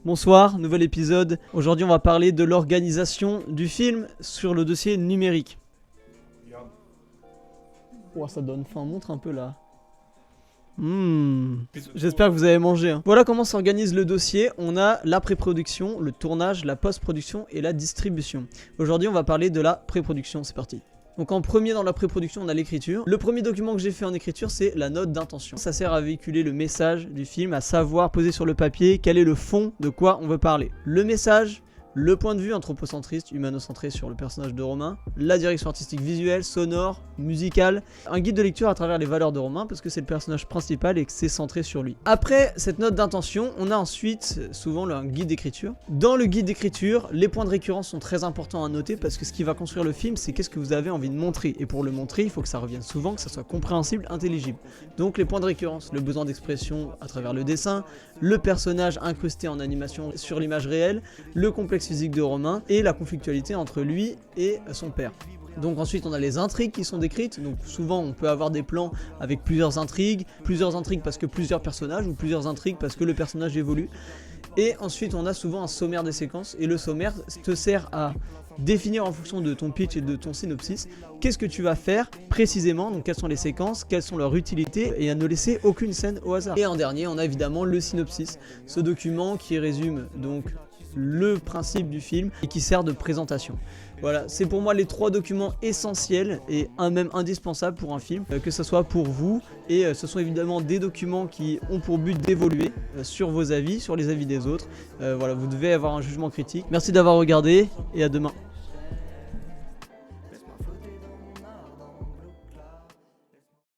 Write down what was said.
Bonsoir, nouvel épisode. Aujourd'hui on va parler de l'organisation du film sur le dossier numérique. Oh, ça donne faim, montre un peu là. J'espère que vous avez mangé. Hein. Voilà comment s'organise le dossier. On a la pré-production, le tournage, la post-production et la distribution. Aujourd'hui on va parler de la pré-production, c'est parti. Donc en premier dans la pré-production on a l'écriture. Le premier document que j'ai fait en écriture c'est la note d'intention. Ça sert à véhiculer le message du film, à savoir poser sur le papier quel est le fond de quoi on veut parler. Le message, le point de vue anthropocentriste, humanocentré sur le personnage de Romain, la direction artistique visuelle, sonore, musicale, un guide de lecture à travers les valeurs de Romain parce que c'est le personnage principal et que c'est centré sur lui. Après cette note d'intention, on a ensuite souvent un guide d'écriture. Dans le guide d'écriture, les points de récurrence sont très importants à noter parce que ce qui va construire le film, c'est qu'est-ce que vous avez envie de montrer. Et pour le montrer, il faut que ça revienne souvent, que ça soit compréhensible, intelligible. Donc les points de récurrence, le besoin d'expression à travers le dessin, le personnage incrusté en animation sur l'image réelle, le complexe physique de Romain et la conflictualité entre lui et son père. Donc ensuite on a les intrigues qui sont décrites, donc souvent on peut avoir des plans avec plusieurs intrigues parce que plusieurs personnages ou plusieurs intrigues parce que le personnage évolue. Et ensuite on a souvent un sommaire des séquences et le sommaire te sert à définir en fonction de ton pitch et de ton synopsis qu'est-ce que tu vas faire précisément, donc quelles sont les séquences, quelles sont leurs utilités et à ne laisser aucune scène au hasard. Et en dernier on a évidemment le synopsis, ce document qui résume donc le principe du film et qui sert de présentation. Voilà, c'est pour moi les trois documents essentiels et même indispensables pour un film, que ce soit pour vous et ce sont évidemment des documents qui ont pour but d'évoluer sur vos avis, sur les avis des autres. Voilà, vous devez avoir un jugement critique. Merci d'avoir regardé et à demain.